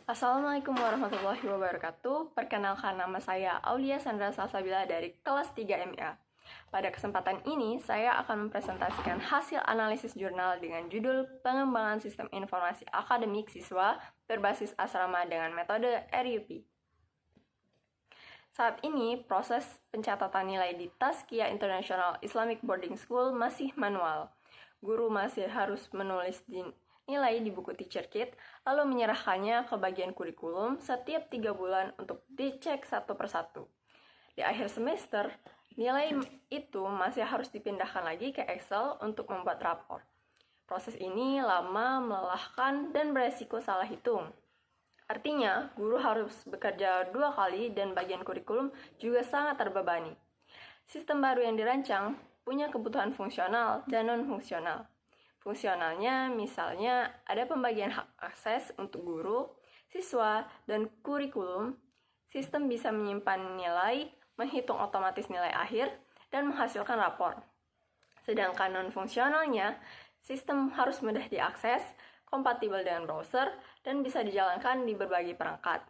Assalamualaikum warahmatullahi wabarakatuh. Perkenalkan, nama saya Aulia Sandra Salsabila dari kelas 3 MIA. Pada kesempatan ini, saya akan mempresentasikan hasil analisis jurnal dengan judul Pengembangan Sistem Informasi Akademik Siswa Berbasis Asrama dengan Metode RUP. Saat ini, proses pencatatan nilai di Tazkiyah International Islamic Boarding School masih manual. Guru masih harus menulis nilai di buku teacher kit, lalu menyerahkannya ke bagian kurikulum setiap 3 bulan untuk dicek satu persatu. Di akhir semester, nilai itu masih harus dipindahkan lagi ke Excel untuk membuat rapor. Proses ini lama, melelahkan, dan beresiko salah hitung. Artinya, guru harus bekerja 2 kali dan bagian kurikulum juga sangat terbebani. Sistem baru yang dirancang punya kebutuhan fungsional dan non-fungsional. Fungsionalnya misalnya ada pembagian hak akses untuk guru, siswa, dan kurikulum. Sistem bisa menyimpan nilai, menghitung otomatis nilai akhir, dan menghasilkan rapor. Sedangkan non-fungsionalnya, sistem harus mudah diakses, kompatibel dengan browser, dan bisa dijalankan di berbagai perangkat.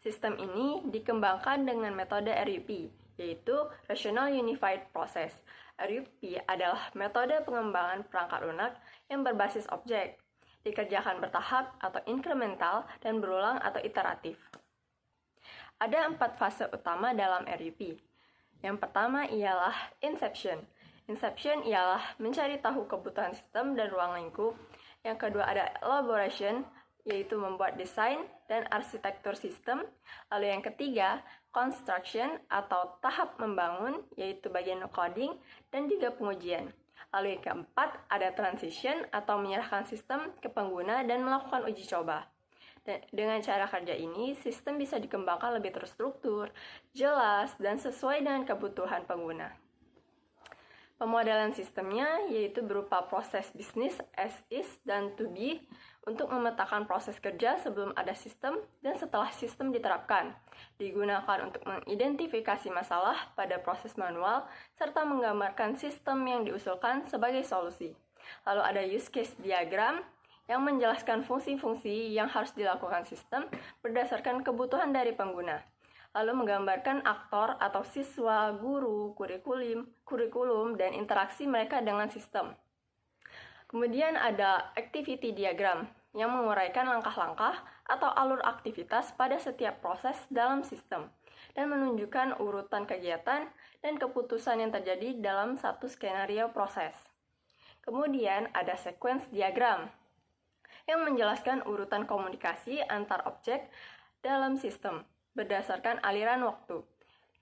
Sistem ini dikembangkan dengan metode RUP, yaitu Rational Unified Process. RUP adalah metode pengembangan perangkat lunak yang berbasis objek, dikerjakan bertahap atau inkremental dan berulang atau iteratif. Ada 4 fase utama dalam RUP. Yang pertama ialah inception. Inception ialah mencari tahu kebutuhan sistem dan ruang lingkup. Yang kedua ada elaboration, yaitu membuat desain dan arsitektur sistem. Lalu yang ketiga, construction atau tahap membangun, yaitu bagian coding dan juga pengujian. Lalu yang keempat, ada transition atau menyerahkan sistem ke pengguna dan melakukan uji coba. Dengan cara kerja ini, sistem bisa dikembangkan lebih terstruktur, jelas, dan sesuai dengan kebutuhan pengguna. Pemodelan sistemnya yaitu berupa proses bisnis as is dan to be untuk memetakan proses kerja sebelum ada sistem dan setelah sistem diterapkan. Digunakan untuk mengidentifikasi masalah pada proses manual serta menggambarkan sistem yang diusulkan sebagai solusi. Lalu ada use case diagram yang menjelaskan fungsi-fungsi yang harus dilakukan sistem berdasarkan kebutuhan dari pengguna. Lalu menggambarkan aktor atau siswa, guru, kurikulum, dan interaksi mereka dengan sistem. Kemudian ada activity diagram yang menguraikan langkah-langkah atau alur aktivitas pada setiap proses dalam sistem dan menunjukkan urutan kegiatan dan keputusan yang terjadi dalam satu skenario proses. Kemudian ada sequence diagram yang menjelaskan urutan komunikasi antar objek dalam sistem berdasarkan aliran waktu.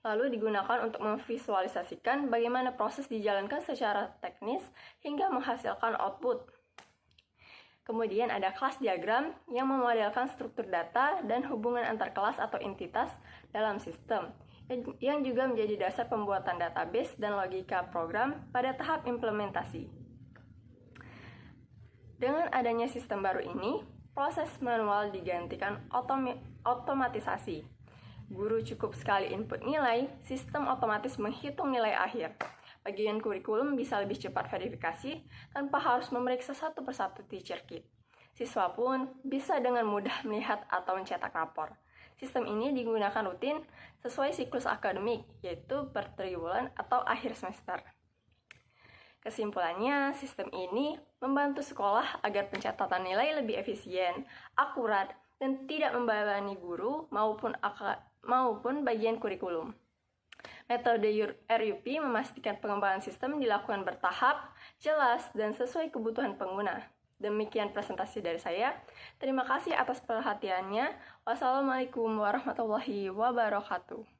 Lalu digunakan untuk memvisualisasikan bagaimana proses dijalankan secara teknis hingga menghasilkan output. Kemudian ada kelas diagram yang memodelkan struktur data dan hubungan antar kelas atau entitas dalam sistem, yang juga menjadi dasar pembuatan database dan logika program pada tahap implementasi. Dengan adanya sistem baru ini, proses manual digantikan otomatisasi. Guru cukup sekali input nilai, sistem otomatis menghitung nilai akhir. Bagian kurikulum bisa lebih cepat verifikasi tanpa harus memeriksa satu persatu teacher kit. Siswa pun bisa dengan mudah melihat atau mencetak rapor. Sistem ini digunakan rutin sesuai siklus akademik, yaitu per triwulan atau akhir semester. Kesimpulannya, sistem ini membantu sekolah agar pencatatan nilai lebih efisien, akurat, dan tidak membebani guru maupun bagian kurikulum. Metode RUP memastikan pengembangan sistem dilakukan bertahap, jelas, dan sesuai kebutuhan pengguna. Demikian presentasi dari saya. Terima kasih atas perhatiannya. Wassalamualaikum warahmatullahi wabarakatuh.